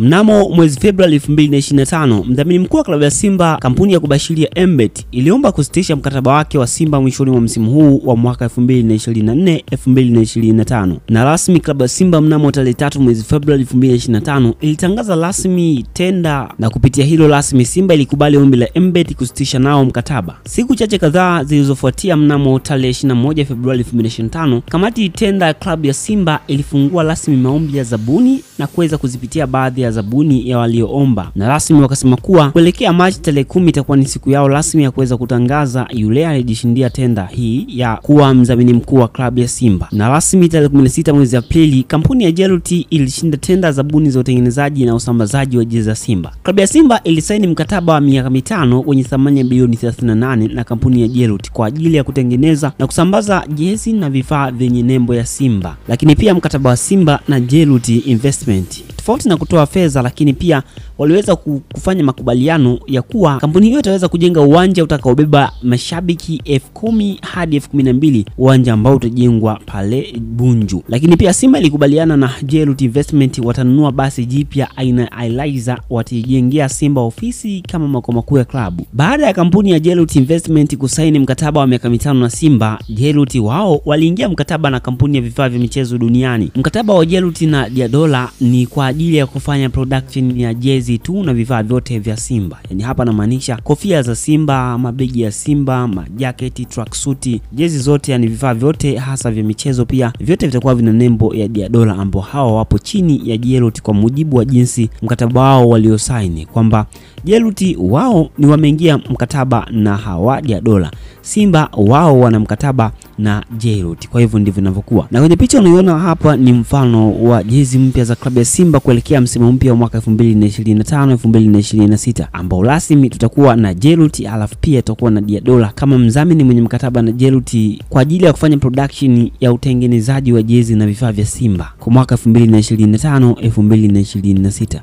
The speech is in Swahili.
Mnamo mwezi Februari 2025, mdhamini mkuu wa klabu ya Simba, kampuni ya kubashiria Mbet, iliomba kusitisha mkataba wake wa Simba mwishoni mwa msimu huu wa mwaka 2024-2025. Na rasmi klabu ya Simba mnamo tarehe 3 mwezi Februari 2025 ilitangaza rasmi tenda, na kupitia hilo rasmi Simba ilikubali ombi la Mbet kusitisha nao mkataba. Siku chache kadhaa zilizofuatia, mnamo tarehe 21 Februari 2025, kamati tenda ya klabu ya Simba ilifungua rasmi maombi ya zabuni na kuweza kuzipitia baadhi ya zabuni ya walioomba, na rasmi wakasema kuwa kuelekea Machi tarehe 10 itakuwa ni siku yao rasmi ya kuweza kutangaza yule aliyejishindia tenda hii ya kuwa mdhamini mkuu wa klabu ya Simba. Na rasmi tarehe 16 mwezi Aprili, kampuni ya Jeruti ilishinda tenda zabuni za utengenezaji na usambazaji wa jezi za Simba. Klabu ya Simba ilisaini mkataba wa miaka 5 wenye thamani ya bilioni 38 na kampuni ya Jeruti kwa ajili ya kutengeneza na kusambaza jezi na vifaa vyenye nembo ya Simba. Lakini pia mkataba wa Simba na Jeruti Investment, tofauti na kutoa fedha, lakini pia waliweza kufanya makubaliano ya kuwa kampuni hiyo itaweza kujenga uwanja utakaobeba mashabiki 10,000 hadi 12,000, uwanja ambao utajengwa pale Bunju. Lakini pia Simba ilikubaliana na Jeruti Investment watanunua basi jipya aina Eliza, watajengea Simba ofisi kama makao makuu ya klabu. Baada ya kampuni ya Jeruti Investment kusaini mkataba wa miaka 5 na Simba, Jeruti wao waliingia mkataba na kampuni ya vifaa vya michezo duniani. Mkataba wa Jeruti na Diadola ni kwa ajili ya kufanya production ya jezi tu na vifaa vyote vya Simba. Yani hapa namaanisha kofia za Simba, mabegi ya Simba, majaketi, tracksuit, jezi zote, yani vifaa vyote hasa vya michezo pia vyote vitakuwa vina nembo ya Diadola, ambao hawa wapo chini ya Jeruti kwa mujibu wa jinsi mkataba wao waliosaini, kwamba Jeruti wao ni wameingia mkataba na hawa Diadola, Simba wao wana mkataba na Jeruti. Kwa hivyo ndivyo inavyokuwa. Na kwenye picha unaiona hapa ni mfano wa jezi mpya za klabu ya Simba kuelekea msimu mpya wa mwaka 2025-2026, ambao rasmi tutakuwa na Jeruti, alafu pia tutakuwa na Diadola kama mdhamini mwenye mkataba na Jeruti kwa ajili ya kufanya production ya utengenezaji wa jezi na vifaa vya Simba kwa mwaka 2025-2026.